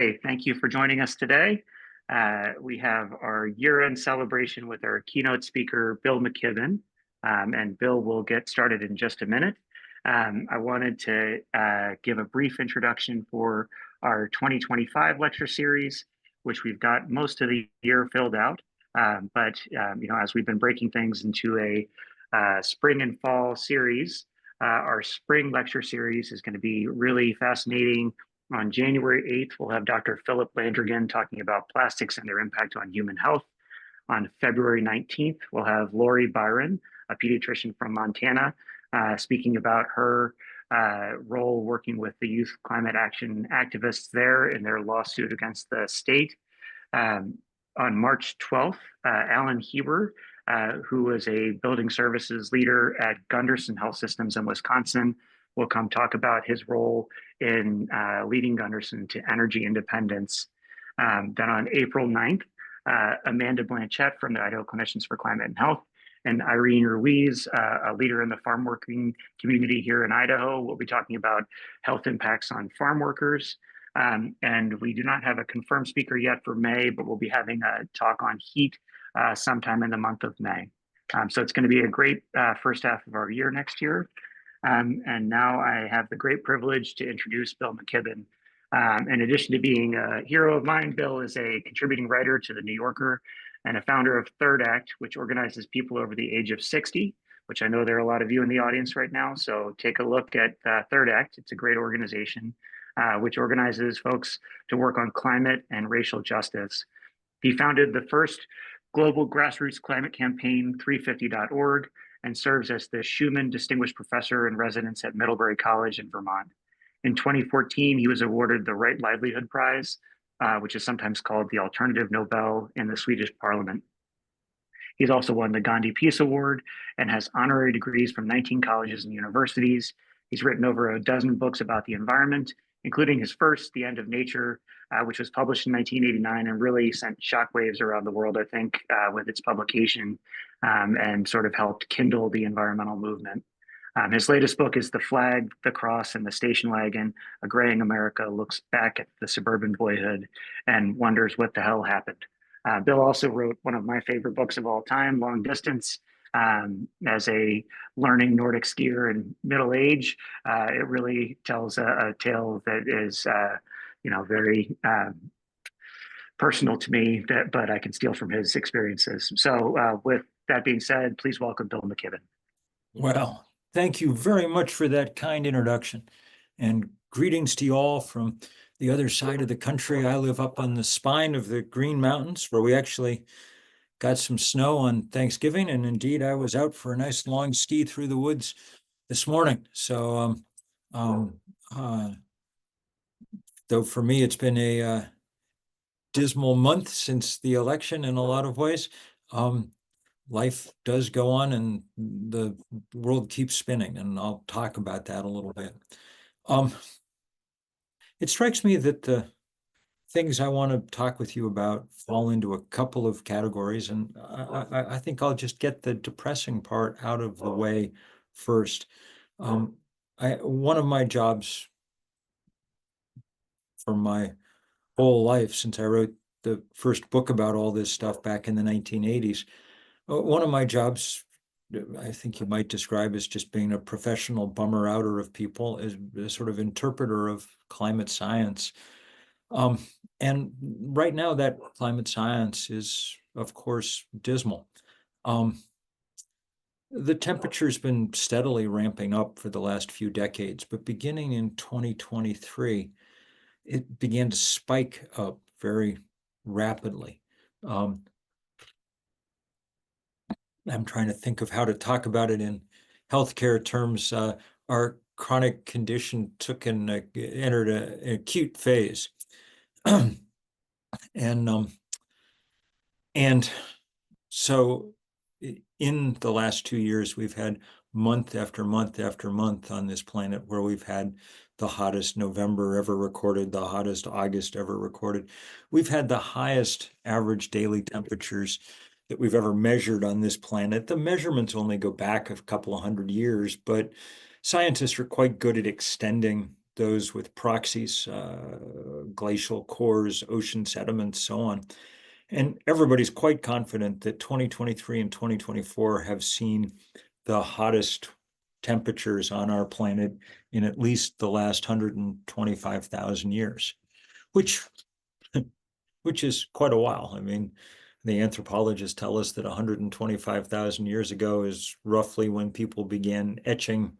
Hey, thank you for joining us today. We have our year-end celebration with our keynote speaker, Bill McKibben, and Bill will get started in just a minute. I wanted to give a brief introduction for our 2025 lecture series, which we've got most of the year filled out. As we've been breaking things into a spring and fall series, our spring lecture series is going to be really fascinating. On January 8th, we'll have Dr. Philip Landrigan talking about plastics and their impact on human health. On February 19th, we'll have Lori Byron, a pediatrician from Montana, speaking about her role working with the youth climate action activists there in their lawsuit against the state. On March 12th, Alan Heber, who was a building services leader at Gunderson Health Systems in Wisconsin, will come talk about his role in leading Gunderson to energy independence. Then on April 9th, Amanda Blanchette from the Idaho Clinicians for Climate and Health and Irene Ruiz, a leader in the farm working community here in Idaho, will be talking about health impacts on farm workers. And we do not have a confirmed speaker yet for May, but we'll be having a talk on heat sometime in the month of May. So it's going to be a great first half of our year next year. And now I have the great privilege to introduce Bill McKibben. In addition to being a hero of mine, Bill is a contributing writer to The New Yorker and a founder of Third Act, which organizes people over the age of 60, which I know there are a lot of you in the audience right now. So take a look at Third Act. It's a great organization which organizes folks to work on climate and racial justice. He founded the first global grassroots climate campaign, 350.org, and serves as the Schumann Distinguished Professor in Residence at Middlebury College in Vermont. In 2014, he was awarded the Right Livelihood Prize, which is sometimes called the Alternative Nobel in the Swedish Parliament. He's also won the Gandhi Peace Award and has honorary degrees from 19 colleges and universities. He's written over a dozen books about the environment, including his first, The End of Nature, which was published in 1989 and really sent shockwaves around the world, I think, with its publication and sort of helped kindle the environmental movement. His latest book is The Flag, the Cross, and the Station Wagon. A Graying America looks back at the suburban boyhood and wonders what the hell happened. Bill also wrote one of my favorite books of all time, Long Distance. As a learning Nordic skier in middle age, it really tells a tale that is, very personal to me, but I can steal from his experiences. So with that being said, please welcome Bill McKibben. Well, thank you very much for that kind introduction. And greetings to you all from the other side of the country. I live up on the spine of the Green Mountains, where we actually got some snow on Thanksgiving. And indeed, I was out for a nice long ski through the woods this morning. So, though for me, it's been a dismal month since the election in a lot of ways. Life does go on and the world keeps spinning, and I'll talk about that a little bit. It strikes me that the things I want to talk with you about fall into a couple of categories, and I think I'll just get the depressing part out of the way first. One of my jobs for my whole life, since I wrote the first book about all this stuff back in the 1980s, one of my jobs, I think you might describe as just being a professional bummer outer of people, is a sort of interpreter of climate science. And right now that climate science is, of course, dismal. The temperature's been steadily ramping up for the last few decades, but beginning in 2023, it began to spike up very rapidly. I'm trying to think of how to talk about it in healthcare terms. Our chronic condition entered an acute phase. And so in the last 2 years, we've had month after month after month on this planet where we've had the hottest November ever recorded, the hottest August ever recorded. We've had the highest average daily temperatures that we've ever measured on this planet. The measurements only go back a couple of hundred years, but scientists are quite good at extending those with proxies, glacial cores, ocean sediments, so on. And everybody's quite confident that 2023 and 2024 have seen the hottest temperatures on our planet in at least the last 125,000 years, which which is quite a while. I mean, the anthropologists tell us that 125,000 years ago is roughly when people began etching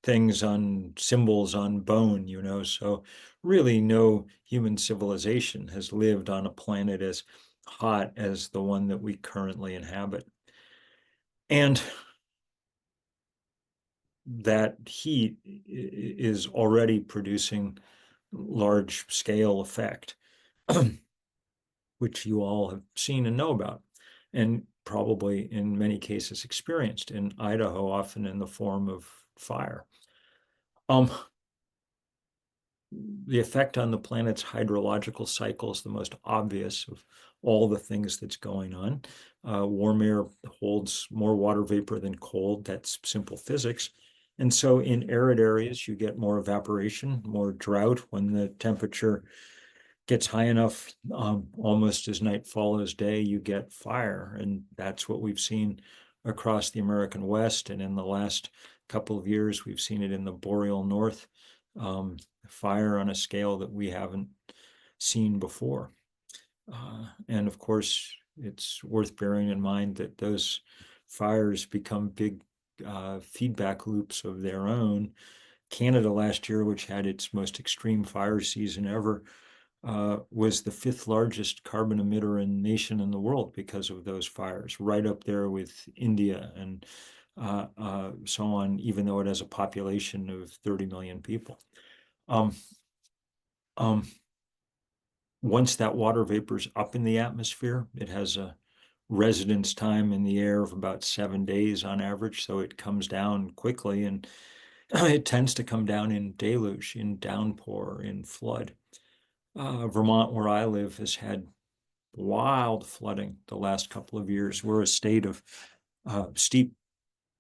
things on symbols on bone, so really no human civilization has lived on a planet as hot as the one that we currently inhabit. And that heat is already producing large scale effect, which you all have seen and know about, and probably in many cases experienced in Idaho, often in the form of fire. The effect on the planet's hydrological cycle is the most obvious of all the things that's going on. Warm air holds more water vapor than cold. That's simple physics. And so in arid areas, you get more evaporation, more drought. When the temperature gets high enough, almost as night follows day, you get fire. And that's what we've seen across the American West. And in the last couple of years, we've seen it in the boreal north. Fire on a scale that we haven't seen before. And of course, it's worth bearing in mind that those fires become big feedback loops of their own. Canada last year, which had its most extreme fire season ever, was the 5th largest carbon emitter nation in the world because of those fires, right up there with India and so on, even though it has a population of 30 million people. Once that water vapor's up in the atmosphere, it has a residence time in the air of about 7 days on average, so it comes down quickly, and it tends to come down in deluge, in downpour, in flood. Vermont, where I live, has had wild flooding the last couple of years. We're a state of steep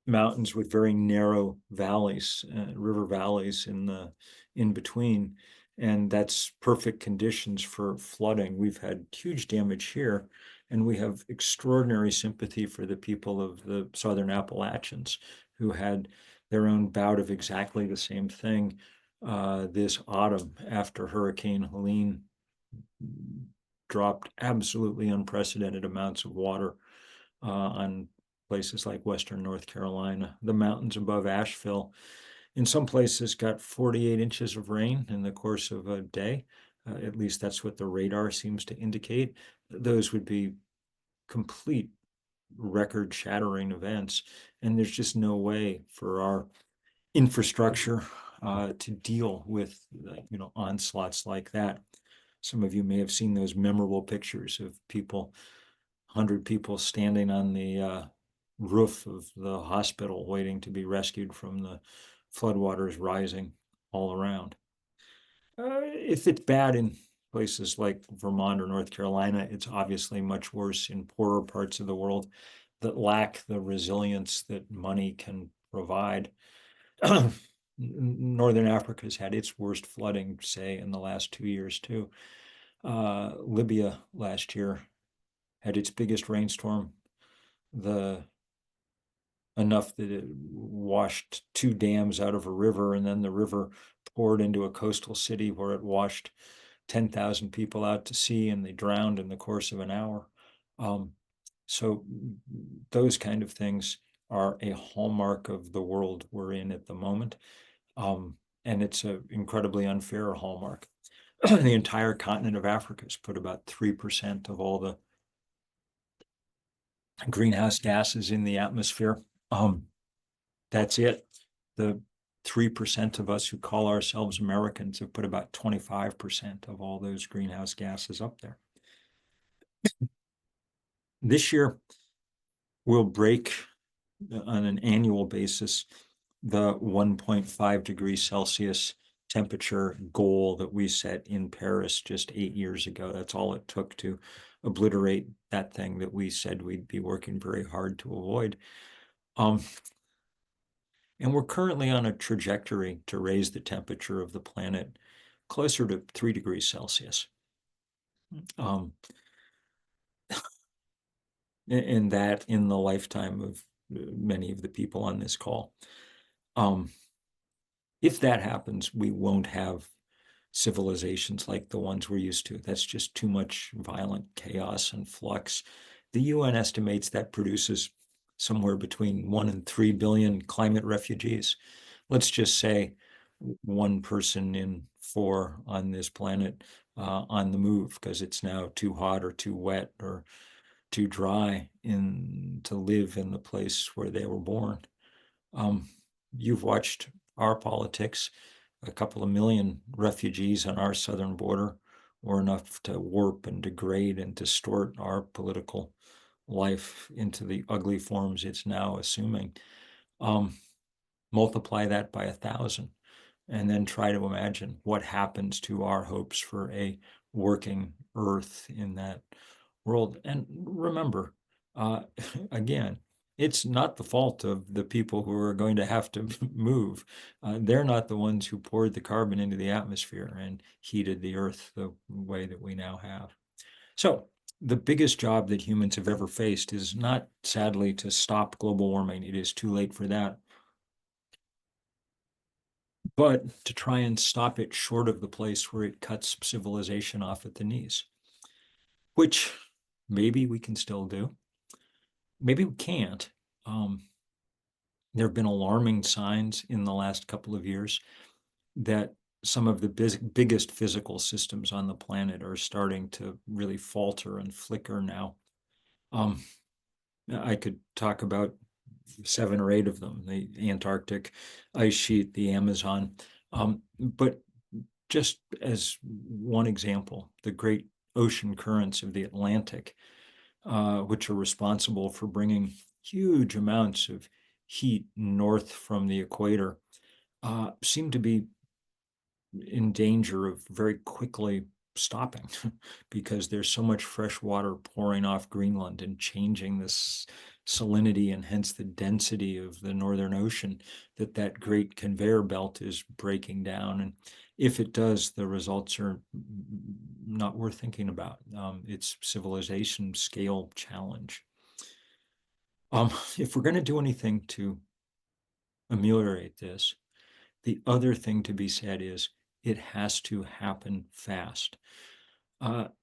mountains with very narrow valleys, river valleys in between, and that's perfect conditions for flooding. We've had huge damage here, and we have extraordinary sympathy for the people of the Southern Appalachians who had their own bout of exactly the same thing this autumn after Hurricane Helene dropped absolutely unprecedented amounts of water on places like Western North Carolina. The mountains above Asheville, in some places, got 48 inches of rain in the course of a day. At least that's what the radar seems to indicate. Those would be complete record-shattering events, and there's just no way for our infrastructure to deal with onslaughts like that. Some of you may have seen those memorable pictures of 100 people standing on the roof of the hospital waiting to be rescued from the floodwaters rising all around. If it's bad in places like Vermont or North Carolina, it's obviously much worse in poorer parts of the world that lack the resilience that money can provide. Northern Africa has had its worst flooding, say, in the last 2 years too. Libya last year had its biggest rainstorm, enough that it washed 2 dams out of a river, and then the river poured into a coastal city where it washed 10,000 people out to sea, and they drowned in the course of an hour. So those kind of things are a hallmark of the world we're in at the moment. And it's an incredibly unfair hallmark. The entire continent of Africa has put about 3% of all the greenhouse gases in the atmosphere. That's it. The 3% of us who call ourselves Americans have put about 25% of all those greenhouse gases up there. This year, we'll break on an annual basis the 1.5 degrees Celsius temperature goal that we set in Paris just 8 years ago. That's all it took to obliterate that thing that we said we'd be working very hard to avoid. And we're currently on a trajectory to raise the temperature of the planet closer to 3 degrees Celsius. And that in the lifetime of many of the people on this call. If that happens, we won't have civilizations like the ones we're used to. That's just too much violent chaos and flux. The UN estimates that produces somewhere between 1 and 3 billion climate refugees. Let's just say 1 person in 4 on this planet on the move because it's now too hot or too wet or too dry to live in the place where they were born. You've watched our politics. A couple of million refugees on our southern border were enough to warp and degrade and distort our political life into the ugly forms it's now assuming. Multiply that by 1,000, and then try to imagine what happens to our hopes for a working earth in that world. And remember, again, it's not the fault of the people who are going to have to move. They're not the ones who poured the carbon into the atmosphere and heated the earth the way that we now have. So the biggest job that humans have ever faced is not, sadly, to stop global warming. It is too late for that. But to try and stop it short of the place where it cuts civilization off at the knees, which maybe we can still do. Maybe we can't. There have been alarming signs in the last couple of years that some of the biggest physical systems on the planet are starting to really falter and flicker now. I could talk about 7 or 8 of them: the Antarctic ice sheet, the Amazon. But just as one example, the great ocean currents of the Atlantic, which are responsible for bringing huge amounts of heat north from the equator, seem to be in danger of very quickly stopping because there's so much fresh water pouring off Greenland and changing this salinity and hence the density of the Northern Ocean, that great conveyor belt is breaking down. And if it does, the results are not worth thinking about. It's civilization scale challenge. If we're going to do anything to ameliorate this, the other thing to be said is it has to happen fast.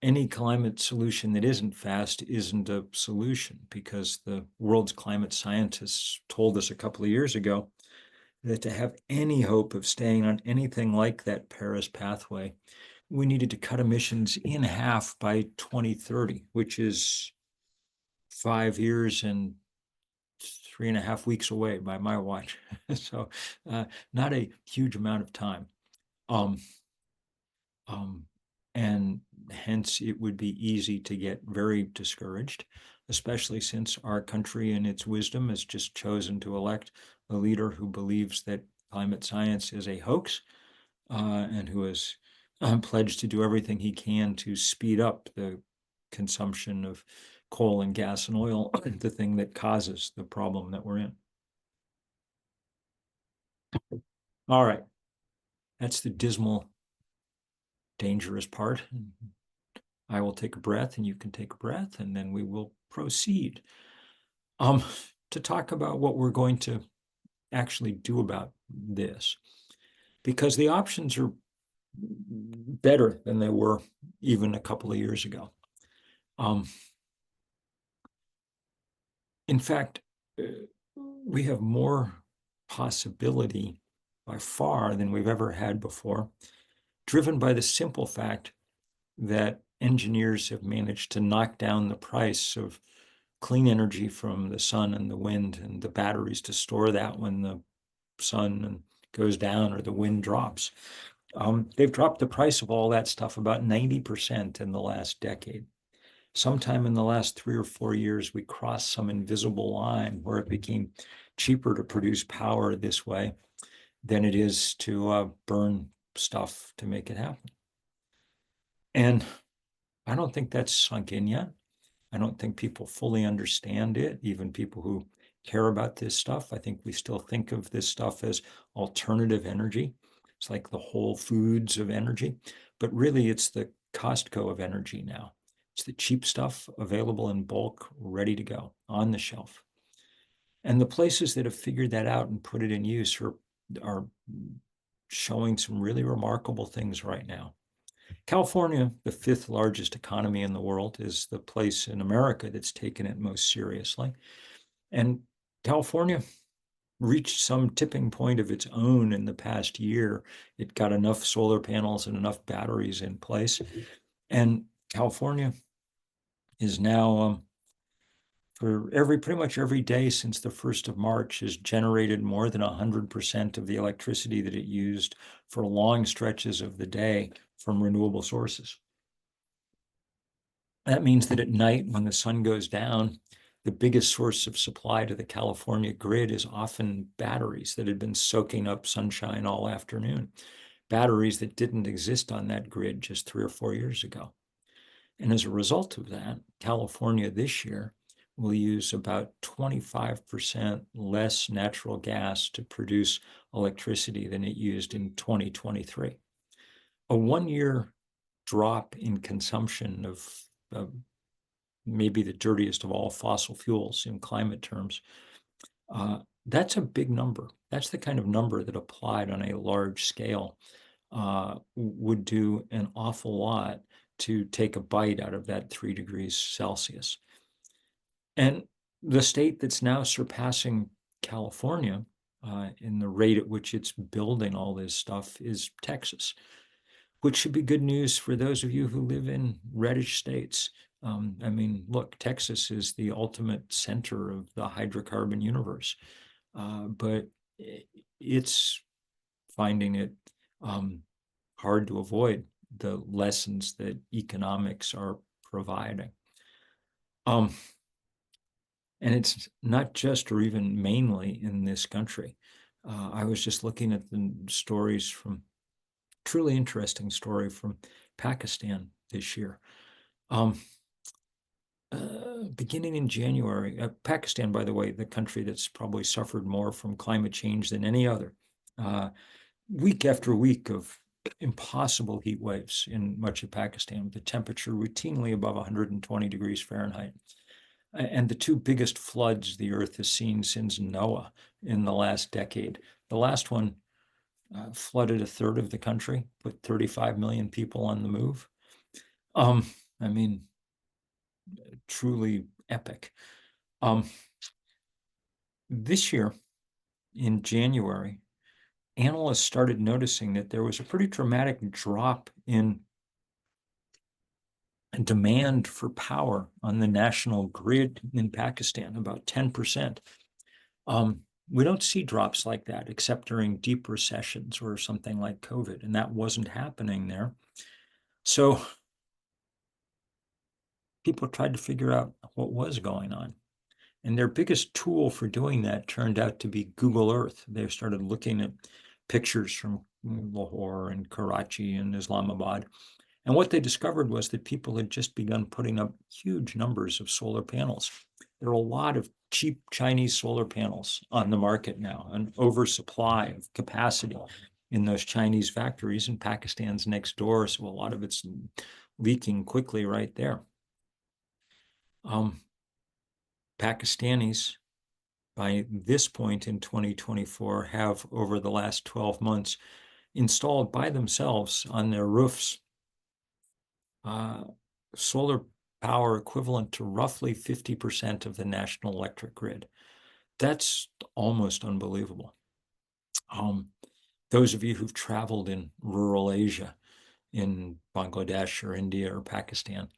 Any climate solution that isn't fast isn't a solution, because the world's climate scientists told us a couple of years ago that to have any hope of staying on anything like that Paris pathway, we needed to cut emissions in half by 2030, which is 5 years and 3.5 weeks away by my watch. So not a huge amount of time. And hence it would be easy to get very discouraged, especially since our country in its wisdom has just chosen to elect a leader who believes that climate science is a hoax, and who has pledged to do everything he can to speed up the consumption of coal and gas and oil, the thing that causes the problem that we're in. All right, that's the dismal, dangerous part. I will take a breath and you can take a breath, and then we will proceed to talk about what we're going to actually do about this, because the options are better than they were even a couple of years ago. In fact, we have more possibility by far than we've ever had before, driven by the simple fact that engineers have managed to knock down the price of clean energy from the sun and the wind and the batteries to store that when the sun goes down or the wind drops. They've dropped the price of all that stuff about 90% in the last decade. Sometime in the last 3 or 4 years, we crossed some invisible line where it became cheaper to produce power this way than it is to burn stuff to make it happen. And I don't think that's sunk in yet. I don't think people fully understand it, even people who care about this stuff. I think we still think of this stuff as alternative energy. It's like the Whole Foods of energy, but really it's the Costco of energy now. It's the cheap stuff available in bulk, ready to go on the shelf. And the places that have figured that out and put it in use are showing some really remarkable things right now. California, the fifth largest economy in the world, is the place in America that's taken it most seriously. And California reached some tipping point of its own in the past year. It got enough solar panels and enough batteries in place. And California is now, for pretty much every day since the 1st of March, has generated more than 100% of the electricity that it used for long stretches of the day from renewable sources. That means that at night, when the sun goes down, the biggest source of supply to the California grid is often batteries that had been soaking up sunshine all afternoon, batteries that didn't exist on that grid just 3 or 4 years ago. And as a result of that, California this year will use about 25% less natural gas to produce electricity than it used in 2023. A 1-year drop in consumption of maybe the dirtiest of all fossil fuels in climate terms, that's a big number. That's the kind of number that applied on a large scale would do an awful lot to take a bite out of that 3 degrees Celsius. And the state that's now surpassing California in the rate at which it's building all this stuff is Texas, which should be good news for those of you who live in reddish states. I mean, look, Texas is the ultimate center of the hydrocarbon universe, but it's finding it hard to avoid the lessons that economics are providing. And it's not just or even mainly in this country. I was just looking at the stories from, truly interesting story from Pakistan this year. Beginning in January, Pakistan, by the way, the country that's probably suffered more from climate change than any other, week after week of impossible heat waves in much of Pakistan, with the temperature routinely above 120 degrees Fahrenheit. And the 2 biggest floods the Earth has seen since Noah in the last decade. The last one flooded a third of the country, put 35 million people on the move. I mean, truly epic. This year, in January, analysts started noticing that there was a pretty dramatic drop in demand for power on the national grid in Pakistan, about 10%. We don't see drops like that except during deep recessions or something like COVID, and that wasn't happening there. So people tried to figure out what was going on. And their biggest tool for doing that turned out to be Google Earth. They started looking at pictures from Lahore and Karachi and Islamabad. And what they discovered was that people had just begun putting up huge numbers of solar panels. There are a lot of cheap Chinese solar panels on the market now, an oversupply of capacity in those Chinese factories, and Pakistan's next door, so a lot of it's leaking quickly right there. Pakistanis, by this point in 2024, have over the last 12 months installed by themselves on their roofs solar power equivalent to roughly 50% of the national electric grid. That's almost unbelievable. Those of you who've traveled in rural Asia, in Bangladesh or India or Pakistan,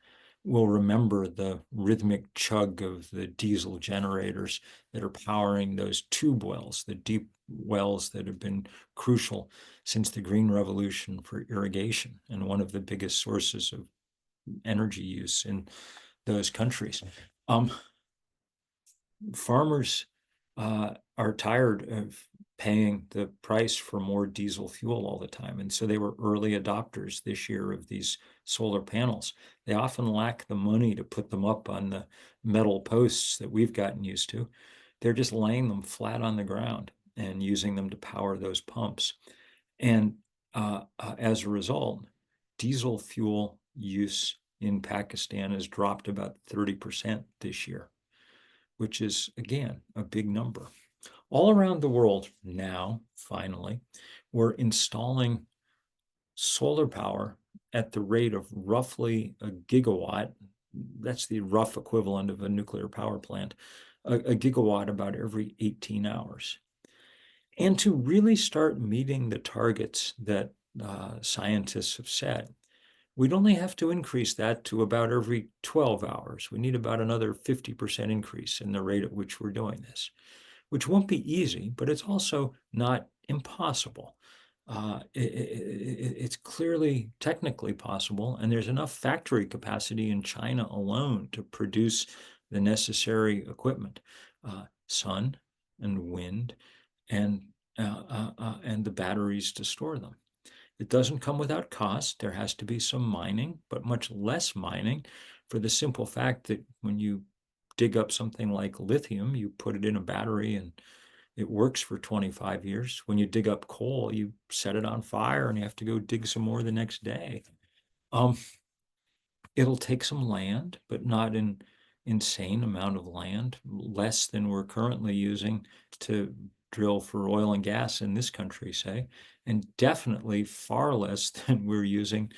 will remember the rhythmic chug of the diesel generators that are powering those tube wells, the deep wells that have been crucial since the Green Revolution for irrigation and one of the biggest sources of energy use in those countries. Farmers are tired of paying the price for more diesel fuel all the time. And so they were early adopters this year of these solar panels. They often lack the money to put them up on the metal posts that we've gotten used to. they're just laying them flat on the ground and using them to power those pumps. And as a result, diesel fuel use in Pakistan has dropped about 30% this year, which is, again, a big number. All around the world now, finally, we're installing solar power at the rate of roughly a gigawatt. That's the rough equivalent of a nuclear power plant, a gigawatt about every 18 hours. And to really start meeting the targets that scientists have set, we'd only have to increase that to about every 12 hours. We need about another 50% increase in the rate at which we're doing this, which won't be easy, but it's also not impossible. It's clearly technically possible, and there's enough factory capacity in China alone to produce the necessary equipment, sun and wind, and the batteries to store them. It doesn't come without cost. There has to be some mining, but much less mining, for the simple fact that when you dig up something like lithium, you put it in a battery and it works for 25 years. When you dig up coal, you set it on fire and you have to go dig some more the next day. It'll take some land, but not an insane amount of land, less than we're currently using to drill for oil and gas in this country, say, and definitely far less than we're using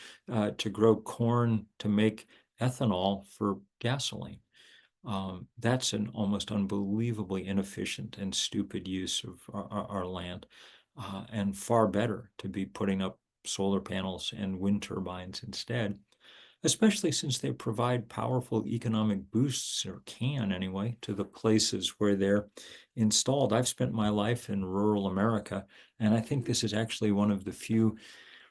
to grow corn to make ethanol for gasoline. That's an almost unbelievably inefficient and stupid use of our land, and far better to be putting up solar panels and wind turbines instead, especially since they provide powerful economic boosts, or can anyway, to the places where they're installed. I've spent my life in rural America, and I think this is actually one of the few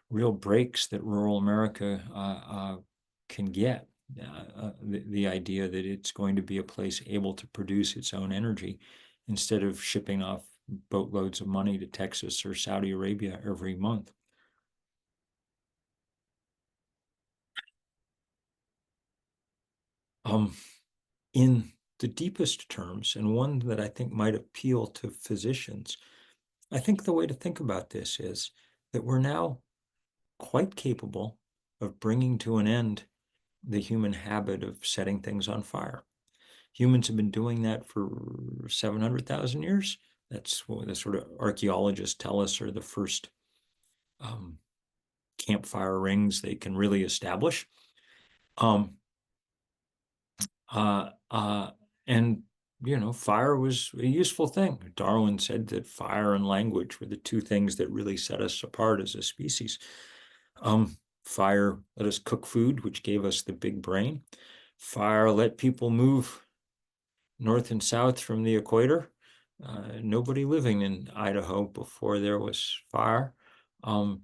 real breaks that rural America can get. The idea that it's going to be a place able to produce its own energy instead of shipping off boatloads of money to Texas or Saudi Arabia every month. In the deepest terms, and one that I think might appeal to physicians, I think the way to think about this is that we're now quite capable of bringing to an end the human habit of setting things on fire. Humans have been doing that for 700,000 years. That's what the sort of archaeologists tell us are the first campfire rings they can really establish. And fire was a useful thing. Darwin said that fire and language were the two things that really set us apart as a species. Fire let us cook food, which gave us the big brain. Fire let people move north and south from the equator. Nobody living in Idaho before there was fire. The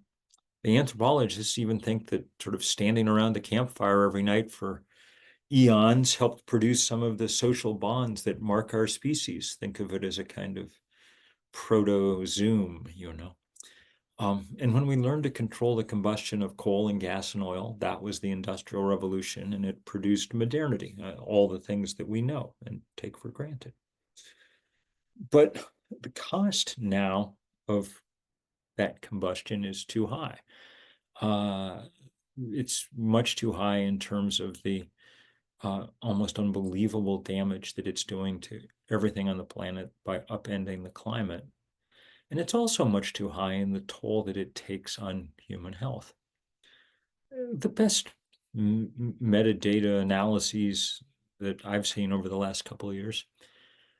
anthropologists even think that sort of standing around the campfire every night for eons helped produce some of the social bonds that mark our species. Think of it as a kind of proto-Zoom, And when we learned to control the combustion of coal and gas and oil, that was the Industrial Revolution, and it produced modernity, all the things that we know and take for granted. But the cost now of that combustion is too high. It's much too high in terms of the almost unbelievable damage that it's doing to everything on the planet by upending the climate. And it's also much too high in the toll that it takes on human health. The best metadata analyses that I've seen over the last couple of years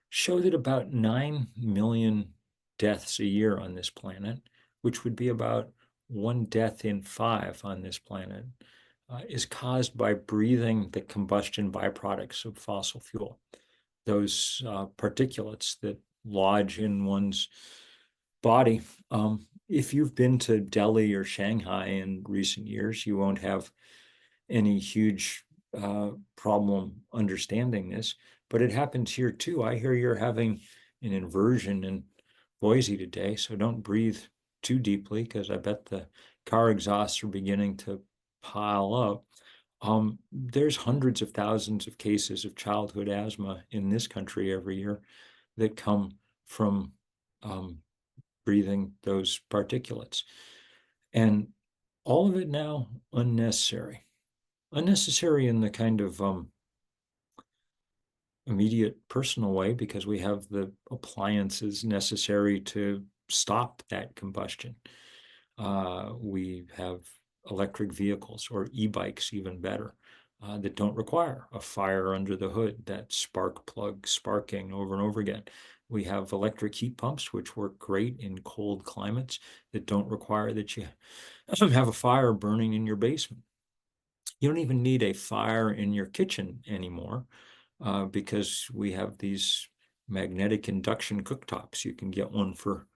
show that about 9 million deaths a year on this planet, which would be about 1 death in 5 on this planet, is caused by breathing the combustion byproducts of fossil fuel, those particulates that lodge in one's body. If you've been to Delhi or Shanghai in recent years, you won't have any huge problem understanding this, but it happens here too. I hear you're having an inversion in Boise today, so don't breathe too deeply, because I bet the car exhausts are beginning to pile up. There's hundreds of thousands of cases of childhood asthma in this country every year. that come from breathing those particulates. And all of it now unnecessary. Unnecessary in the kind of immediate personal way, because we have the appliances necessary to stop that combustion. We have electric vehicles, or e-bikes even better, that don't require a fire under the hood, that spark plug sparking over and over again. We have electric heat pumps, which work great in cold climates, that don't require that you have a fire burning in your basement. You don't even need a fire in your kitchen anymore, because we have these magnetic induction cooktops. You can get one for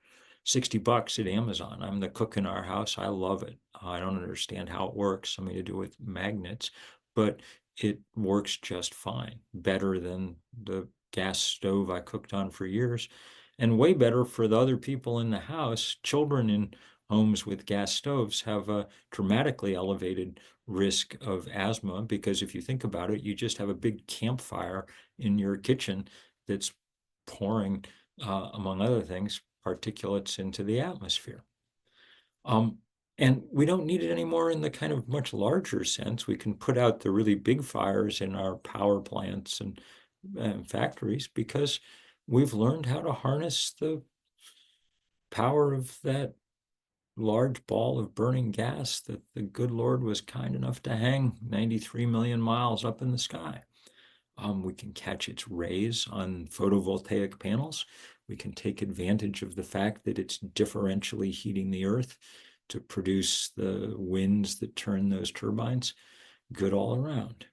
$60 at Amazon. I'm the cook in our house. I love it. I don't understand how it works, something to do with magnets, but it works just fine, better than the gas stove I cooked on for years, and way better for the other people in the house. Children in homes with gas stoves have a dramatically elevated risk of asthma, because if you think about it, you just have a big campfire in your kitchen that's pouring, among other things, particulates into the atmosphere. And we don't need it anymore in the kind of much larger sense. We can put out the really big fires in our power plants and factories, because we've learned how to harness the power of that large ball of burning gas that the good Lord was kind enough to hang 93 million miles up in the sky. We can catch its rays on photovoltaic panels. We can take advantage of the fact that it's differentially heating the earth to produce the winds that turn those turbines. Good all around.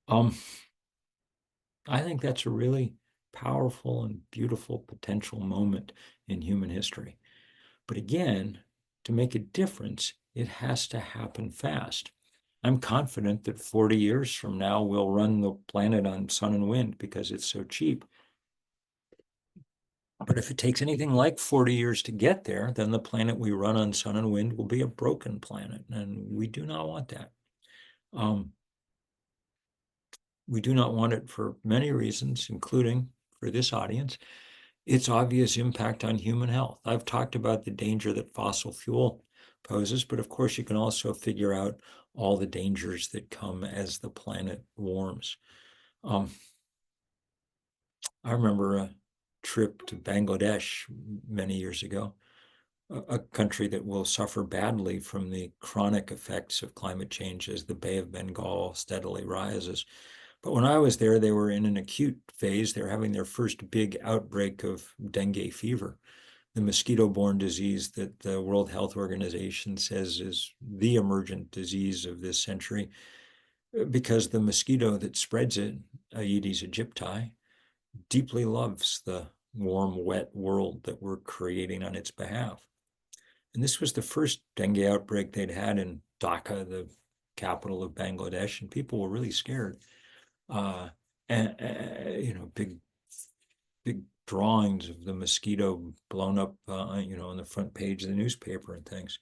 I think that's a really powerful and beautiful potential moment in human history. But again, to make a difference, it has to happen fast. I'm confident that 40 years from now, we'll run the planet on sun and wind because it's so cheap. But if it takes anything like 40 years to get there, then the planet we run on sun and wind will be a broken planet, and we do not want that. We do not want it for many reasons, including for this audience, its obvious impact on human health. I've talked about the danger that fossil fuel poses, but of course you can also figure out all the dangers that come as the planet warms. I remember a trip to Bangladesh many years ago, a country that will suffer badly from the chronic effects of climate change as the Bay of Bengal steadily rises. But when I was there, they were in an acute phase. They were having their first big outbreak of dengue fever, the mosquito-borne disease that the World Health Organization says is the emergent disease of this century, because the mosquito that spreads it, Aedes aegypti, deeply loves the warm, wet world that we're creating on its behalf. And this was the first dengue outbreak they'd had in Dhaka, the capital of Bangladesh, and people were really scared. Big drawings of the mosquito blown up, on the front page of the newspaper and things.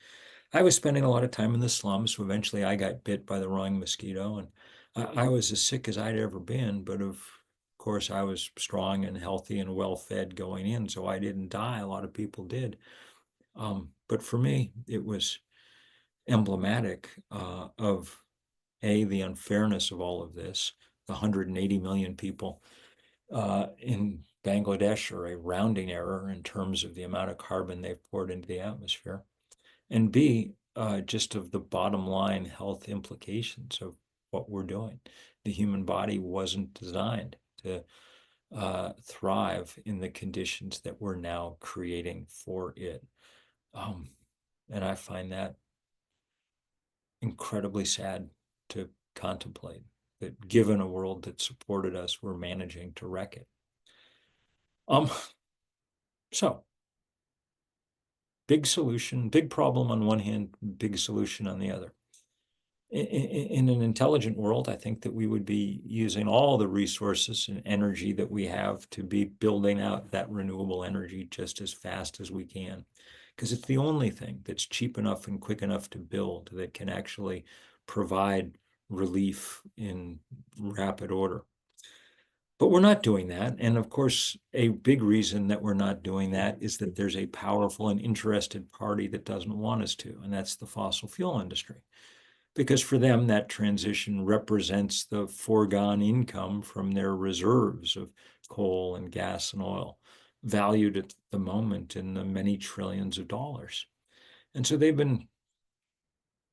I was spending a lot of time in the slums, so eventually I got bit by the wrong mosquito, and I was as sick as I'd ever been, but of course I was strong and healthy and well-fed going in, so I didn't die. A lot of people did. But for me, it was emblematic of the unfairness of all of this. The 180 million people in Bangladesh are a rounding error in terms of the amount of carbon they've poured into the atmosphere. And B, just of the bottom line health implications of what we're doing. The human body wasn't designed to thrive in the conditions that we're now creating for it. And I find that incredibly sad to contemplate, that given a world that supported us, we're managing to wreck it. So big solution, big problem on one hand, big solution on the other. In an intelligent world, I think that we would be using all the resources and energy that we have to be building out that renewable energy just as fast as we can, because it's the only thing that's cheap enough and quick enough to build that can actually provide relief in rapid order. But we're not doing that. And of course, a big reason that we're not doing that is that there's a powerful and interested party that doesn't want us to, and that's the fossil fuel industry. Because for them, that transition represents the foregone income from their reserves of coal and gas and oil, valued at the moment in the many trillions of dollars. And so they've been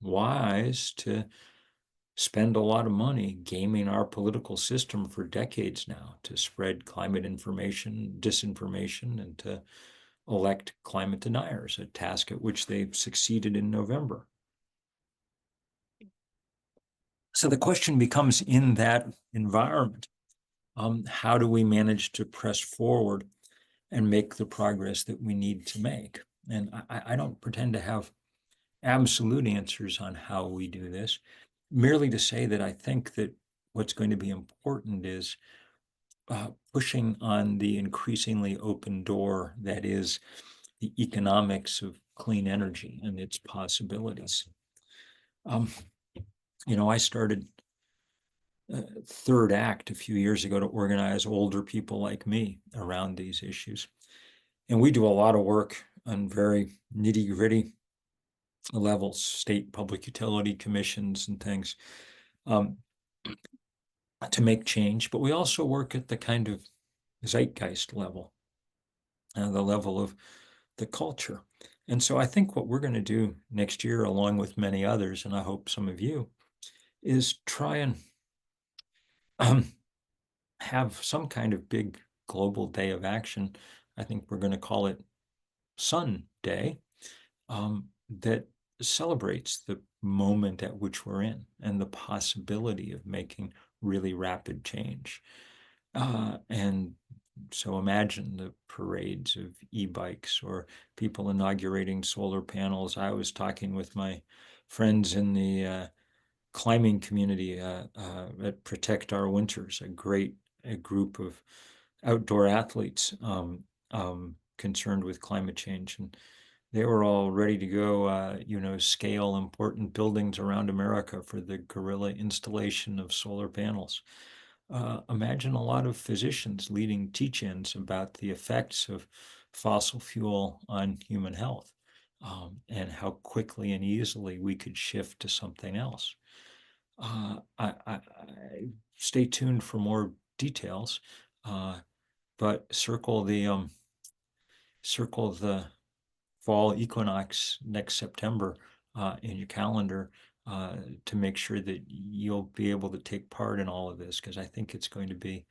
wise to spend a lot of money gaming our political system for decades now to spread climate information, disinformation, and to elect climate deniers, a task at which they've succeeded in November. So the question becomes, in that environment, how do we manage to press forward and make the progress that we need to make? And I don't pretend to have absolute answers on how we do this, merely to say that I think that what's going to be important is pushing on the increasingly open door that is the economics of clean energy and its possibilities. I started Third Act a few years ago to organize older people like me around these issues. And we do a lot of work on very nitty-gritty levels, state public utility commissions and things, to make change. But we also work at the kind of zeitgeist level, the level of the culture. And so I think what we're going to do next year, along with many others, and I hope some of you, is try and have some kind of big global day of action. I think we're going to call it Sun Day, that celebrates the moment at which we're in and the possibility of making really rapid change. And so imagine the parades of e-bikes or people inaugurating solar panels. I was talking with my friends in the climbing community at Protect Our Winters, a group of outdoor athletes concerned with climate change. And they were all ready to go, scale important buildings around America for the guerrilla installation of solar panels. Imagine a lot of physicians leading teach-ins about the effects of fossil fuel on human health, and how quickly and easily we could shift to something else. I stay tuned for more details, but circle the fall equinox next September in your calendar to make sure that you'll be able to take part in all of this, because I think it's going to be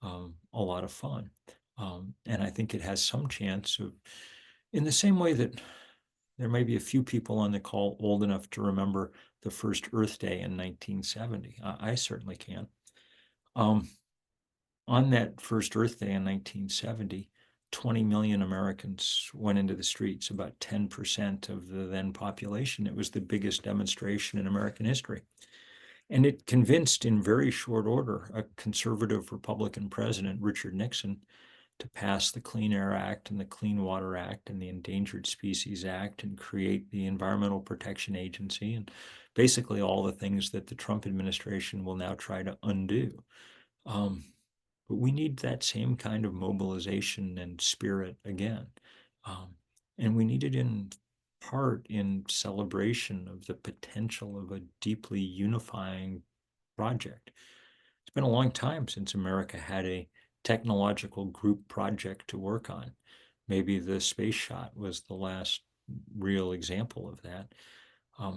a lot of fun. And I think it has some chance of, in the same way that there may be a few people on the call old enough to remember the first Earth Day in 1970. I certainly can. On that first Earth Day in 1970, 20 million Americans went into the streets, about 10% of the then population. It was the biggest demonstration in American history. And it convinced, in very short order, a conservative Republican president, Richard Nixon, to pass the Clean Air Act and the Clean Water Act and the Endangered Species Act and create the Environmental Protection Agency and basically all the things that the Trump administration will now try to undo. But we need that same kind of mobilization and spirit again. And we need it in part in celebration of the potential of a deeply unifying project. It's been a long time since America had a technological group project to work on. Maybe the space shot was the last real example of that.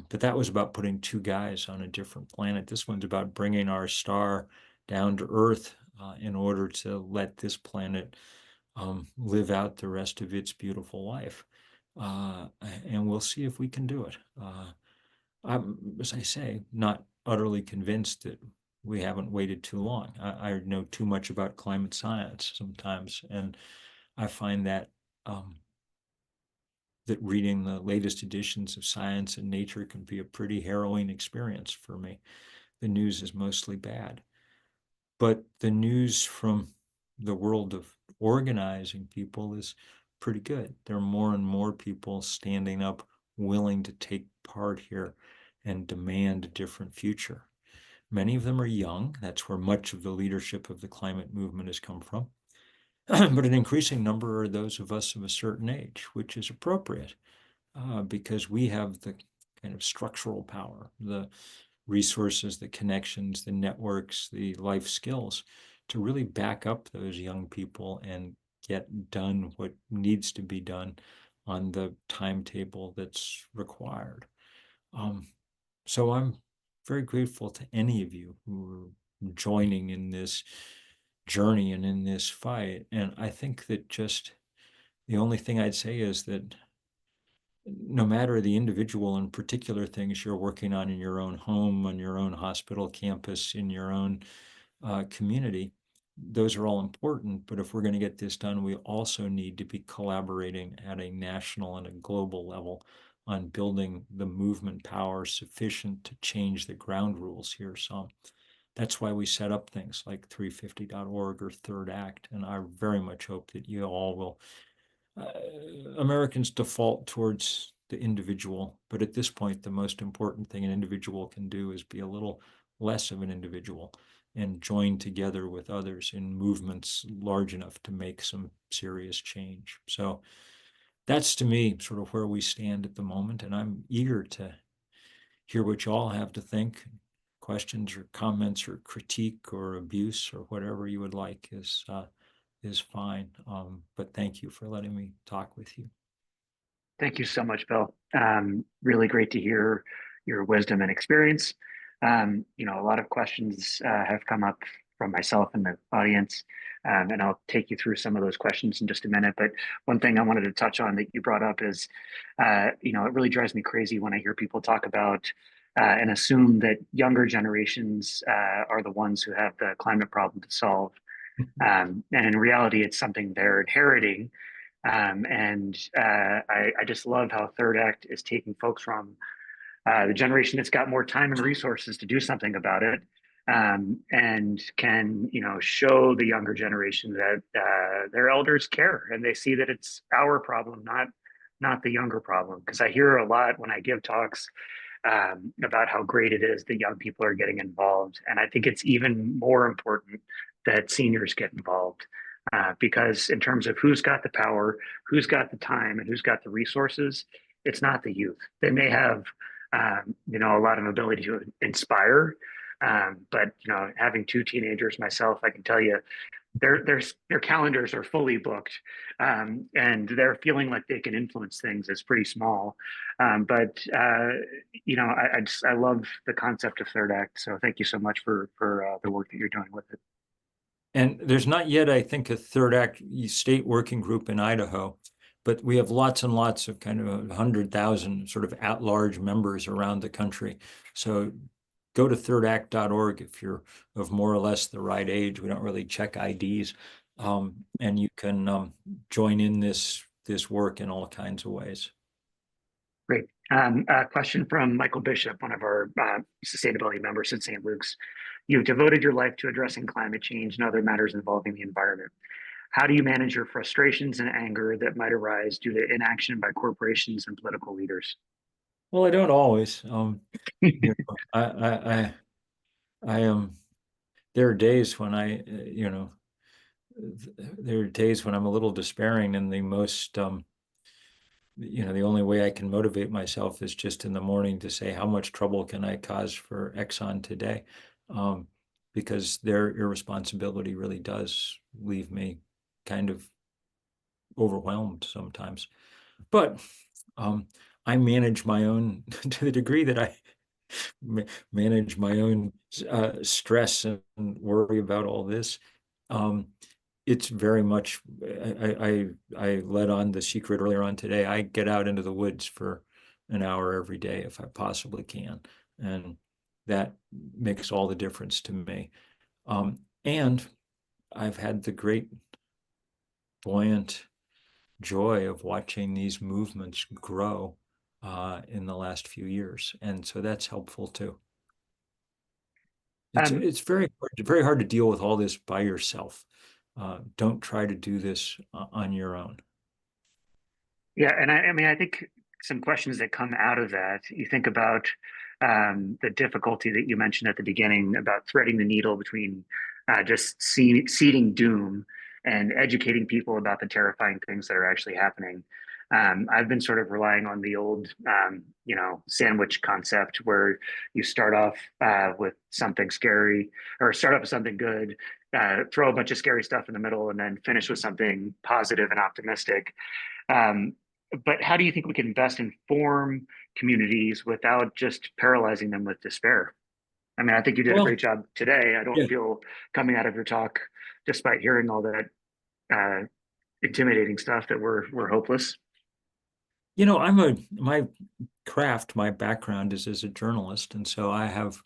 But that was about putting two guys on a different planet. This one's about bringing our star down to Earth in order to let this planet live out the rest of its beautiful life. And we'll see if we can do it. I'm, as I say, not utterly convinced that we haven't waited too long. I know too much about climate science sometimes, and I find that that reading the latest editions of Science and Nature can be a pretty harrowing experience for me. The news is mostly bad. But the news from the world of organizing people is pretty good. There are more and more people standing up, willing to take part here and demand a different future. Many of them are young. That's where much of the leadership of the climate movement has come from. But an increasing number are those of us of a certain age, which is appropriate because we have the kind of structural power, the resources, the connections, the networks, the life skills to really back up those young people and get done what needs to be done on the timetable that's required. So I'm very grateful to any of you who are joining in this journey and in this fight. And I think that just the only thing I'd say is that no matter the individual and particular things you're working on in your own home, on your own hospital campus, in your own community, those are all important. But if we're going to get this done, we also need to be collaborating at a national and a global level on building the movement power sufficient to change the ground rules here some. That's why we set up things like 350.org or Third Act. And I very much hope that you all will. Americans default towards the individual, but at this point, the most important thing an individual can do is be a little less of an individual and join together with others in movements large enough to make some serious change. So that's, to me, sort of where we stand at the moment, and I'm eager to hear what you all have to think. Questions or comments or critique or abuse or whatever you would like is fine. But thank you for letting me talk with you. Thank you so much, Bill. Really great to hear your wisdom and experience. A lot of questions have come up from myself and the audience, and I'll take you through some of those questions in just a minute. But one thing I wanted to touch on that you brought up is, it really drives me crazy when I hear people talk about and assume that younger generations are the ones who have the climate problem to solve. And in reality, it's something they're inheriting. I just love how Third Act is taking folks from the generation that's got more time and resources to do something about it, and can show the younger generation that their elders care and they see that it's our problem, not the younger problem. Because I hear a lot when I give talks about how great it is that young people are getting involved, and I think it's even more important that seniors get involved. Because in terms of who's got the power, who's got the time, and who's got the resources, it's not the youth. They may have, a lot of ability to inspire, but having two teenagers myself, I can tell you, their calendars are fully booked, and they're feeling like they can influence things is pretty small. I love the concept of Third Act. So thank you so much for the work that you're doing with it. And there's not yet, I think, a Third Act state working group in Idaho, but we have lots and lots of kind of 100,000 sort of at-large members around the country. So go to thirdact.org if you're of more or less the right age. We don't really check IDs. And you can join in this work in all kinds of ways. Great. A question from Michael Bishop, one of our sustainability members at St. Luke's. You've devoted your life to addressing climate change and other matters involving the environment. How do you manage your frustrations and anger that might arise due to inaction by corporations and political leaders? Well, I don't always. I there are days when there are days when I'm a little despairing, and the only way I can motivate myself is just in the morning to say, how much trouble can I cause for Exxon today? Because their irresponsibility really does leave me kind of overwhelmed sometimes. But I manage my own to the degree that I manage my own stress and worry about all this. It's very much, I let on the secret earlier on today. I get out into the woods for an hour every day if I possibly can. And that makes all the difference to me. And I've had the great buoyant joy of watching these movements grow in the last few years. And so that's helpful too. It's very hard to deal with all this by yourself. Don't try to do this on your own. Yeah, and I think some questions that come out of that, you think about the difficulty that you mentioned at the beginning about threading the needle between just seeding doom and educating people about the terrifying things that are actually happening. I've been sort of relying on the old, sandwich concept where you start off with something scary or start off with something good, throw a bunch of scary stuff in the middle, and then finish with something positive and optimistic. Um, but how do you think we can best inform communities without just paralyzing them with despair? I mean, I think you did a Well, great job today. I don't yeah, feel coming out of your talk, despite hearing all that intimidating stuff, that we're hopeless. my craft, my background is as a journalist, and so I have,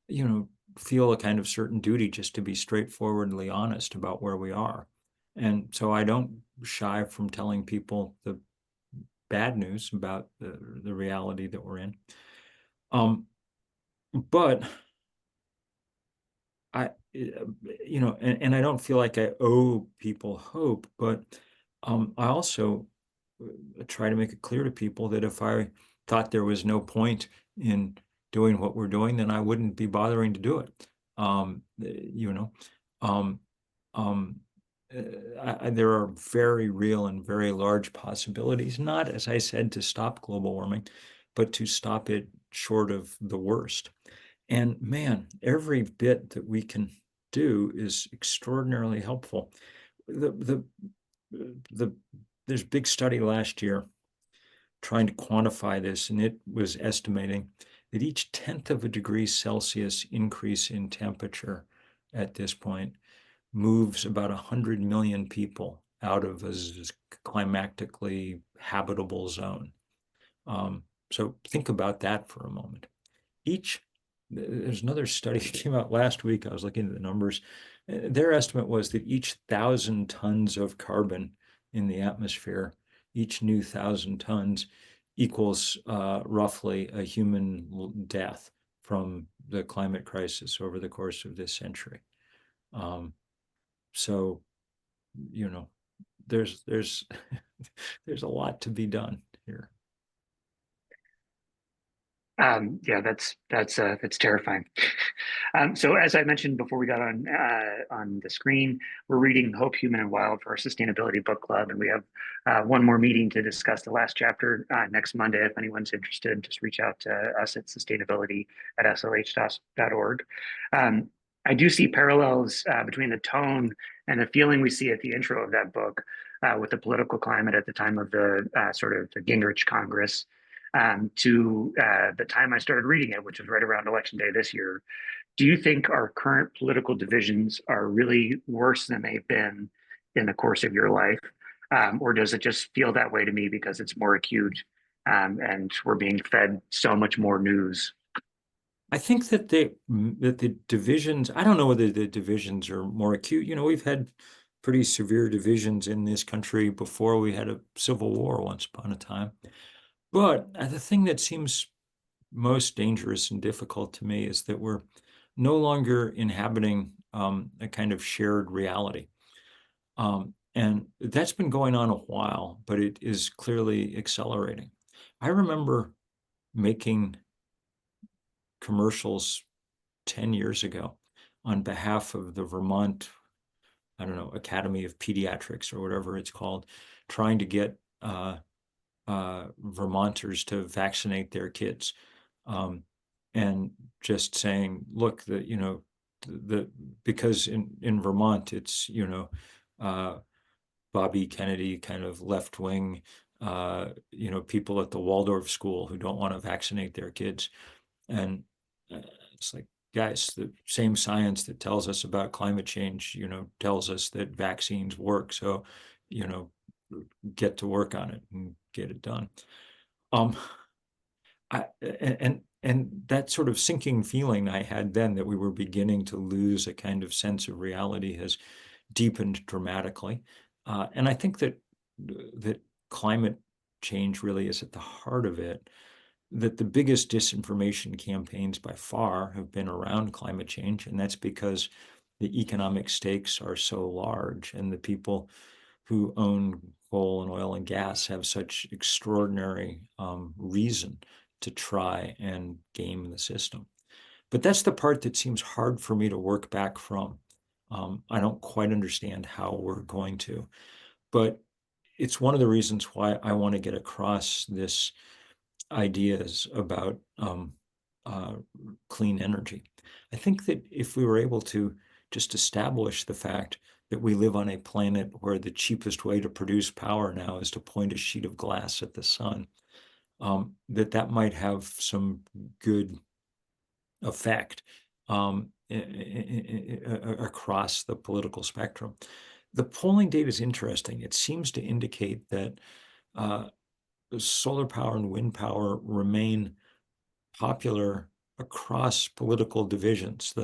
you know, feel a kind of certain duty just to be straightforwardly honest about where we are. And so I don't shy from telling people the bad news about the reality that we're in. But I, and I don't feel like I owe people hope, but I also try to make it clear to people that if I thought there was no point in doing what we're doing, then I wouldn't be bothering to do it. You know, um, um, there are very real and very large possibilities, not, as I said, to stop global warming, but to stop it short of the worst. And man, every bit that we can do is extraordinarily helpful. The the there's a big study last year trying to quantify this, and it was estimating that each tenth of a degree Celsius increase in temperature at this point moves about 100 million people out of a climatically habitable zone. So think about that for a moment. There's another study that came out last week. I was looking at the numbers. Their estimate was that each 1,000 tons of carbon in the atmosphere, each new 1,000 tons equals roughly a human death from the climate crisis over the course of this century. So, you know, there's there's a lot to be done here. Yeah, that's terrifying. So as I mentioned before we got on the screen, we're reading Hope, Human and Wild for our sustainability book club, and we have one more meeting to discuss the last chapter next Monday. If anyone's interested, just reach out to us at sustainability@slh.org. I do see parallels between the tone and the feeling we see at the intro of that book with the political climate at the time of the sort of the Gingrich Congress to the time I started reading it, which was right around Election Day this year. Do you think our current political divisions are really worse than they've been in the course of your life? Or does it just feel that way to me because it's more acute and we're being fed so much more news? I think that the divisions, I don't know whether the divisions are more acute. We've had pretty severe divisions in this country before we had a civil war once upon a time. But the thing that seems most dangerous and difficult to me is that we're no longer inhabiting a kind of shared reality. And that's been going on a while, but it is clearly accelerating. I remember making commercials 10 years ago on behalf of the Vermont, I don't know, Academy of Pediatrics or whatever it's called, trying to get Vermonters to vaccinate their kids. And just saying, look, because in Vermont, it's, Bobby Kennedy kind of left wing, people at the Waldorf school who don't want to vaccinate their kids. And it's like, guys, the same science that tells us about climate change, tells us that vaccines work. So, get to work on it and get it done. Um, and that sort of sinking feeling I had then that we were beginning to lose a kind of sense of reality has deepened dramatically. And I think that climate change really is at the heart of it, that the biggest disinformation campaigns by far have been around climate change, and that's because the economic stakes are so large, and the people who own coal and oil and gas have such extraordinary reason to try and game the system. But that's the part that seems hard for me to work back from. I don't quite understand how we're going to, but it's one of the reasons why I want to get across this ideas about uh, clean energy. I think that if we were able to just establish the fact that we live on a planet where the cheapest way to produce power now is to point a sheet of glass at the sun, that might have some good effect across the political spectrum. The polling data is interesting. It seems to indicate that uh, solar power and wind power remain popular across political divisions.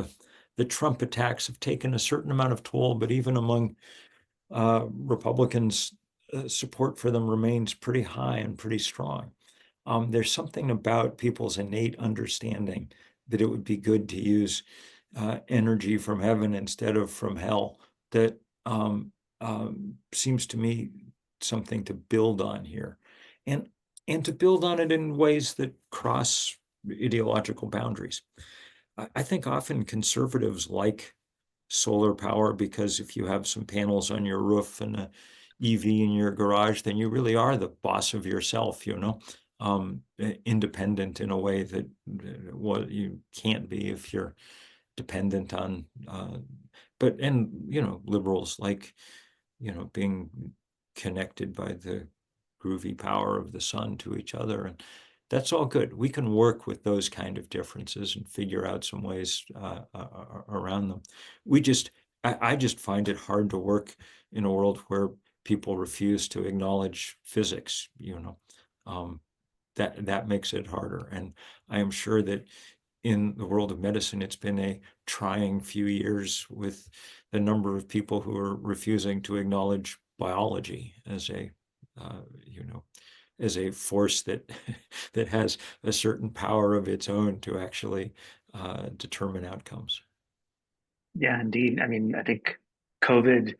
The Trump attacks have taken a certain amount of toll, but even among Republicans, support for them remains pretty high and pretty strong. There's something about people's innate understanding that it would be good to use energy from heaven instead of from hell that seems to me something to build on here. And and to build on it in ways that cross ideological boundaries. I think often conservatives like solar power because if you have some panels on your roof and a EV in your garage, then you really are the boss of yourself, independent in a way that what you can't be if you're dependent on, liberals like, being connected by the groovy power of the sun to each other. And that's all good. We can work with those kind of differences and figure out some ways around them. I just find it hard to work in a world where people refuse to acknowledge physics, that makes it harder. And I am sure that in the world of medicine, it's been a trying few years with the number of people who are refusing to acknowledge biology as a, uh, you know, as a force that that has a certain power of its own to actually determine outcomes. Yeah, indeed. I mean, I think COVID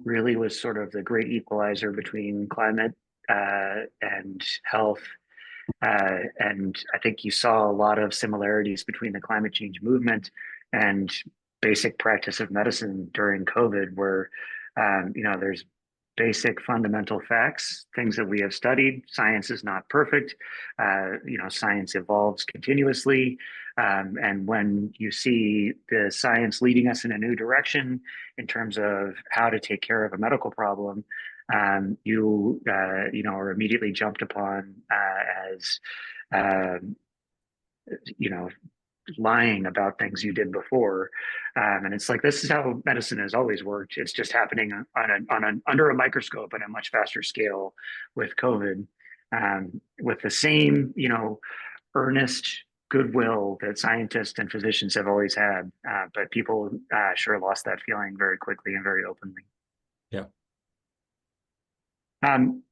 really was sort of the great equalizer between climate and health. And I think you saw a lot of similarities between the climate change movement and basic practice of medicine during COVID, where there's basic fundamental facts, things that we have studied. Science is not perfect. Science evolves continuously. And when you see the science leading us in a new direction in terms of how to take care of a medical problem, are immediately jumped upon as um, you know lying about things you did before, and it's like this is how medicine has always worked. It's just happening under a microscope at a much faster scale with COVID, with the same earnest goodwill that scientists and physicians have always had, but people sure lost that feeling very quickly and very openly. Yeah. Um,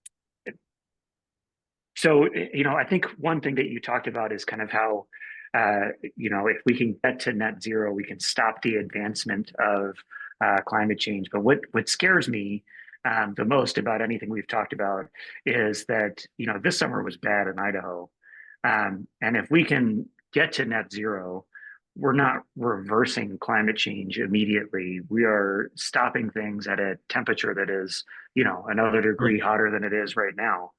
So, I think one thing that you talked about is kind of how, if we can get to net zero, we can stop the advancement of climate change. But what scares me the most about anything we've talked about is that, this summer was bad in Idaho. And if we can get to net zero, we're not reversing climate change immediately. We are stopping things at a temperature that is, another degree hotter than it is right now.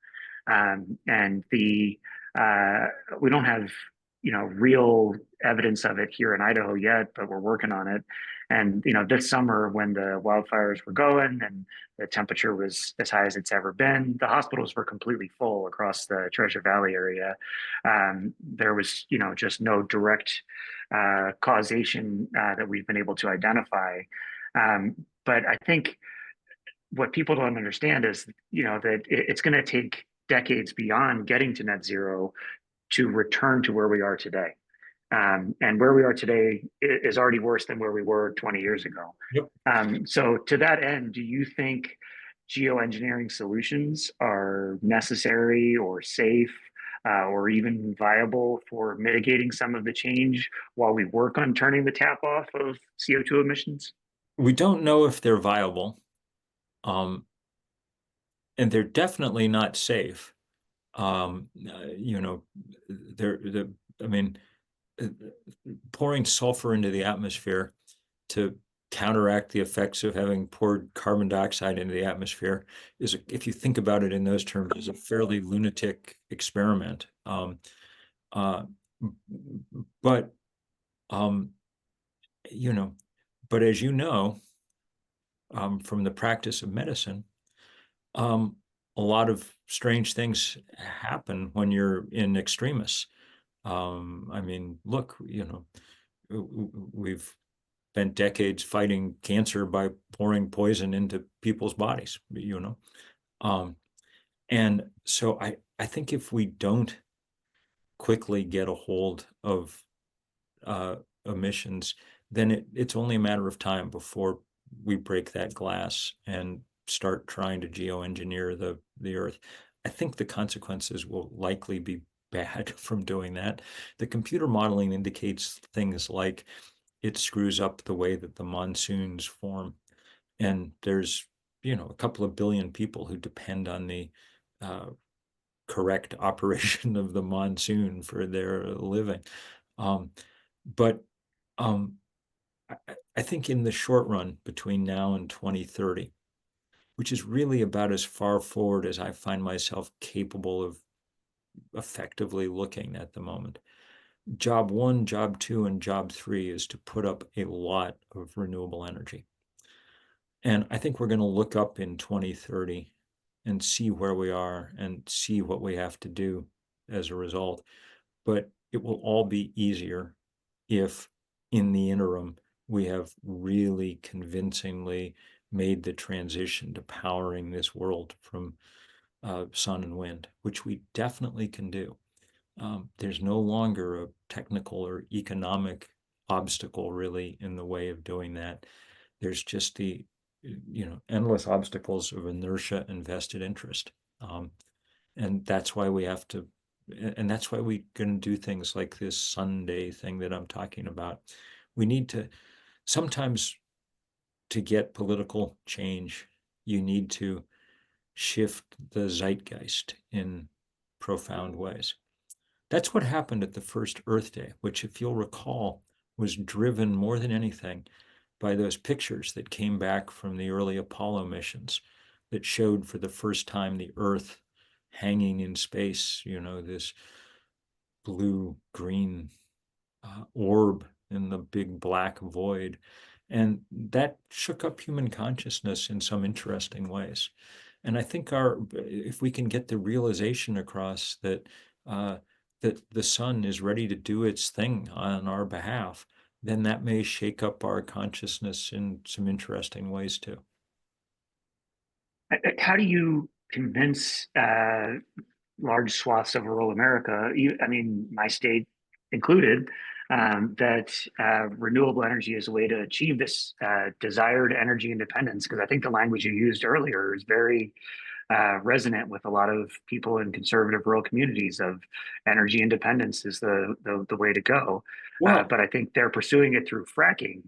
And we don't have real evidence of it here in Idaho yet, but we're working on it. And this summer when the wildfires were going and the temperature was as high as it's ever been, the hospitals were completely full across the Treasure Valley area. There was just no direct causation that we've been able to identify. But I think what people don't understand is that it's going to take decades beyond getting to net zero to return to where we are today. And where we are today is already worse than where we were 20 years ago. Yep. So to that end, do you think geoengineering solutions are necessary or safe or even viable for mitigating some of the change while we work on turning the tap off of CO2 emissions? We don't know if they're viable, and they're definitely not safe. You know, I mean, uh, pouring sulfur into the atmosphere to counteract the effects of having poured carbon dioxide into the atmosphere is, if you think about it in those terms, is a fairly lunatic experiment. Uh, but um, you know, but as you know, from the practice of medicine, um, a lot of strange things happen when you're in extremis. I mean, look, we've spent decades fighting cancer by pouring poison into people's bodies, Um, and so I think if we don't quickly get a hold of uh, emissions, then it's only a matter of time before we break that glass and start trying to geoengineer the earth. I think the consequences will likely be bad from doing that. The computer modeling indicates things like it screws up the way that the monsoons form. And there's, a couple of billion people who depend on the uh, correct operation of the monsoon for their living. Um, but um, I think in the short run, between now and 2030, which is really about as far forward as I find myself capable of effectively looking at the moment, job one, job two, and job three is to put up a lot of renewable energy. And I think we're going to look up in 2030 and see where we are and see what we have to do as a result. But it will all be easier if in the interim we have really convincingly made the transition to powering this world from sun and wind, which we definitely can do. There's no longer a technical or economic obstacle really in the way of doing that. There's just the endless obstacles of inertia and vested interest. And that's why we have to, and that's why we can do things like this Sunday thing that I'm talking about. We need to, sometimes, to get political change, you need to shift the zeitgeist in profound ways. That's what happened at the first Earth Day, which, if you'll recall, was driven more than anything by those pictures that came back from the early Apollo missions that showed for the first time the Earth hanging in space, this blue green orb in the big black void. And that shook up human consciousness in some interesting ways. And I think if we can get the realization across that the sun is ready to do its thing on our behalf, then that may shake up our consciousness in some interesting ways too. How do you convince large swaths of rural America, I mean, my state included, that renewable energy is a way to achieve this desired energy independence? Because I think the language you used earlier is very resonant with a lot of people in conservative rural communities of energy independence is the way to go. Well, But I think they're pursuing it through fracking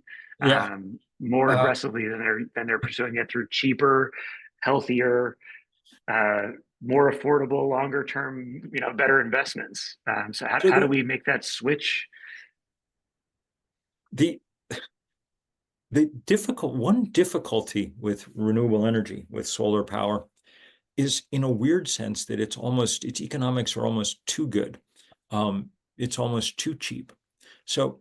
yeah. more Uh, aggressively than they're pursuing it through cheaper, healthier, uh, more affordable, longer term, better investments. So so how do we make that switch? the one difficulty with renewable energy, with solar power, is in a weird sense that its economics are almost too good. It's almost too cheap. So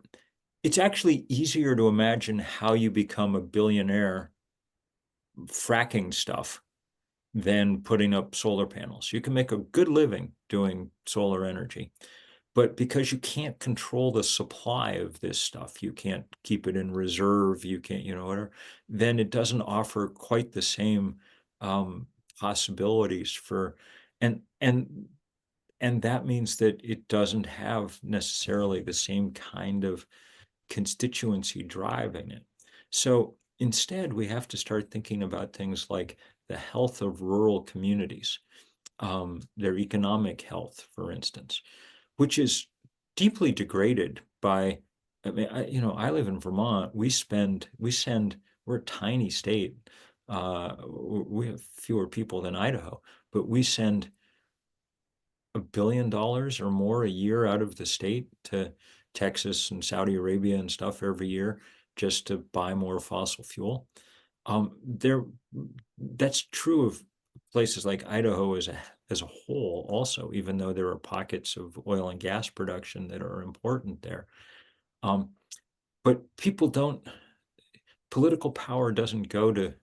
it's actually easier to imagine how you become a billionaire fracking stuff than putting up solar panels. You can make a good living doing solar energy, but because you can't control the supply of this stuff, you can't keep it in reserve, you can't, whatever, then it doesn't offer quite the same possibilities for, and and and that means that it doesn't have necessarily the same kind of constituency driving it. So instead, we have to start thinking about things like the health of rural communities, their economic health, for instance, which is deeply degraded by. I mean, I live in Vermont. We're a tiny state. We have fewer people than Idaho, but we send $1 billion or more a year out of the state to Texas and Saudi Arabia and stuff every year just to buy more fossil fuel. There, that's true of places like Idaho as a whole also, even though there are pockets of oil and gas production that are important there. But political power doesn't go to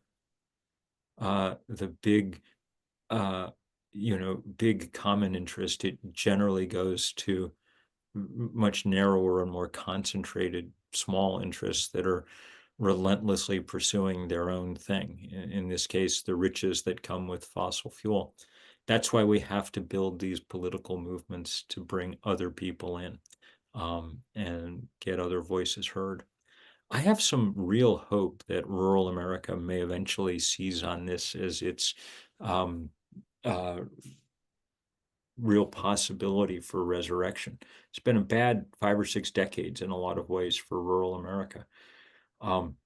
the big, big common interest. It generally goes to much narrower and more concentrated small interests that are relentlessly pursuing their own thing. In this case, the riches that come with fossil fuel. That's why we have to build these political movements to bring other people in, and get other voices heard. I have some real hope that rural America may eventually seize on this as its um, uh, real possibility for resurrection. It's been a bad 5 or 6 decades in a lot of ways for rural America. Um,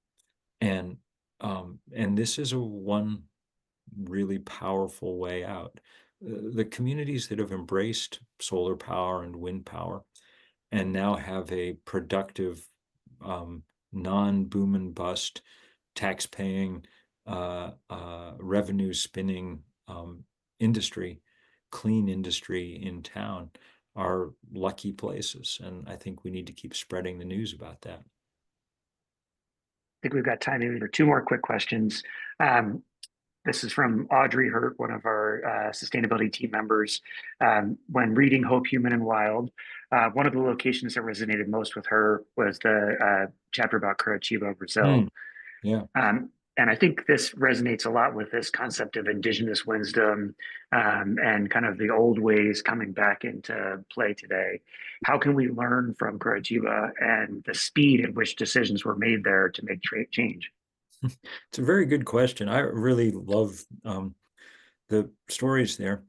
and and this is a one really powerful way out. The communities that have embraced solar power and wind power and now have a productive, non-boom and bust, tax-paying, revenue spinning industry, clean industry in town are lucky places. And I think we need to keep spreading the news about that. I think we've got time maybe for two more quick questions. Um, This is from Audrey Hurt, one of our sustainability team members. When reading Hope, Human and Wild, one of the locations that resonated most with her was the chapter about Curitiba, Brazil. Mm, yeah. And I think this resonates a lot with this concept of indigenous wisdom, and kind of the old ways coming back into play today. How can we learn from Curitiba and the speed at which decisions were made there to make change? It's a very good question. I really love the stories there.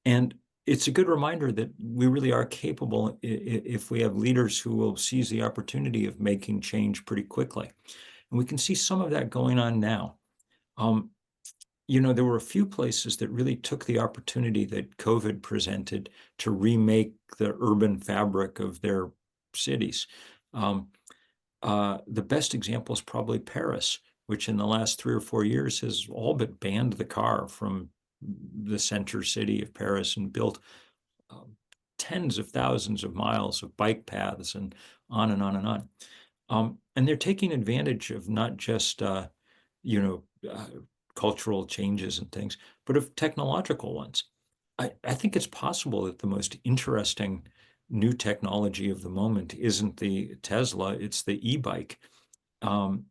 And it's a good reminder that we really are capable if we have leaders who will seize the opportunity of making change pretty quickly. And we can see some of that going on now. Um, there were a few places that really took the opportunity that COVID presented to remake the urban fabric of their cities. Um, the best example is probably Paris, which in the last 3 or 4 years has all but banned the car from the center city of Paris and built tens of thousands of miles of bike paths and on and on and on. And they're taking advantage of not just you know cultural changes and things, but of technological ones. I think it's possible that the most interesting new technology of the moment isn't the Tesla, it's the e-bike. And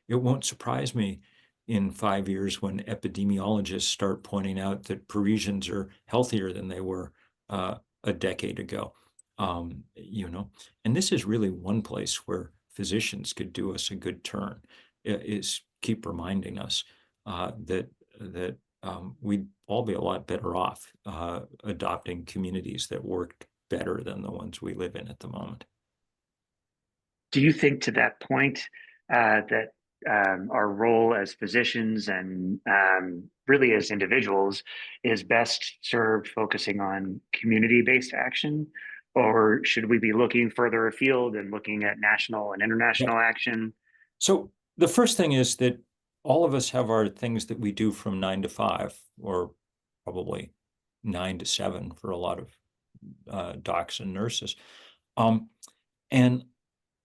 it won't surprise me in 5 years when epidemiologists start pointing out that Parisians are healthier than they were a decade ago. And this is really one place where physicians could do us a good turn. Is keep reminding us that we'd all be a lot better off adopting communities that worked better than the ones we live in at the moment. Do you think to that point that our role as physicians and really as individuals is best served focusing on community-based action, or should we be looking further afield and looking at national and Yeah. international action? So the first thing is that all of us have our things that we do from 9 to 5, or probably 9 to 7 for a lot of docs and nurses. Um, and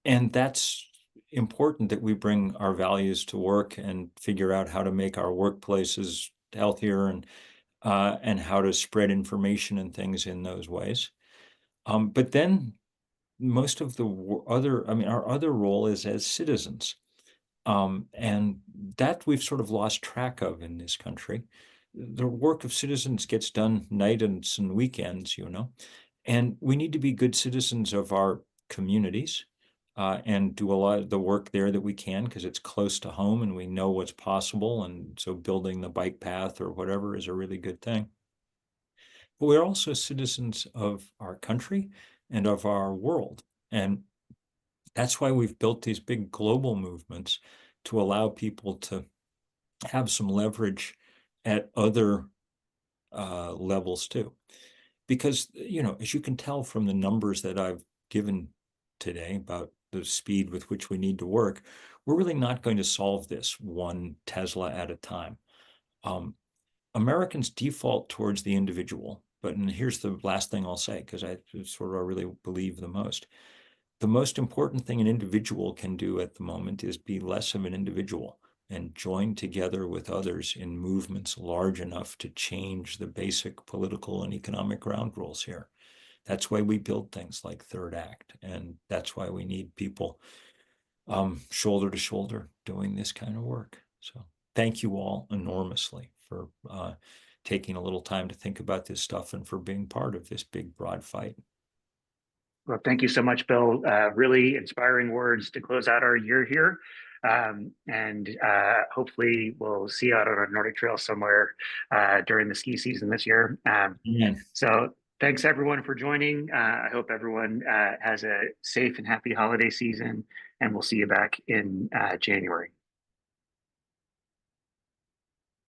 and that's important that we bring our values to work and figure out how to make our workplaces healthier and how to spread information and things in those ways. But then most of the our other role is as citizens. And that we've sort of lost track of in this country. The work of citizens gets done nights and weekends, and we need to be good citizens of our communities and do a lot of the work there that we can because it's close to home and we know what's possible. And so building the bike path or whatever is a really good thing. But we're also citizens of our country and of our world. And that's why we've built these big global movements to allow people to have some leverage at other levels too. Because, as you can tell from the numbers that I've given today about the speed with which we need to work, we're really not going to solve this one Tesla at a time. Americans default towards the individual, and here's the last thing I'll say, because it's what I really believe the most. The most important thing an individual can do at the moment is be less of an individual and join together with others in movements large enough to change the basic political and economic ground rules here. That's why we build things like Third Act, and that's why we need people shoulder to shoulder doing this kind of work. So thank you all enormously for taking a little time to think about this stuff and for being part of this big, broad fight. Well, thank you so much, Bill. Really inspiring words to close out our year here. And hopefully we'll see you out on a Nordic Trail somewhere during the ski season this year. So thanks everyone for joining. I hope everyone has a safe and happy holiday season, and we'll see you back in January.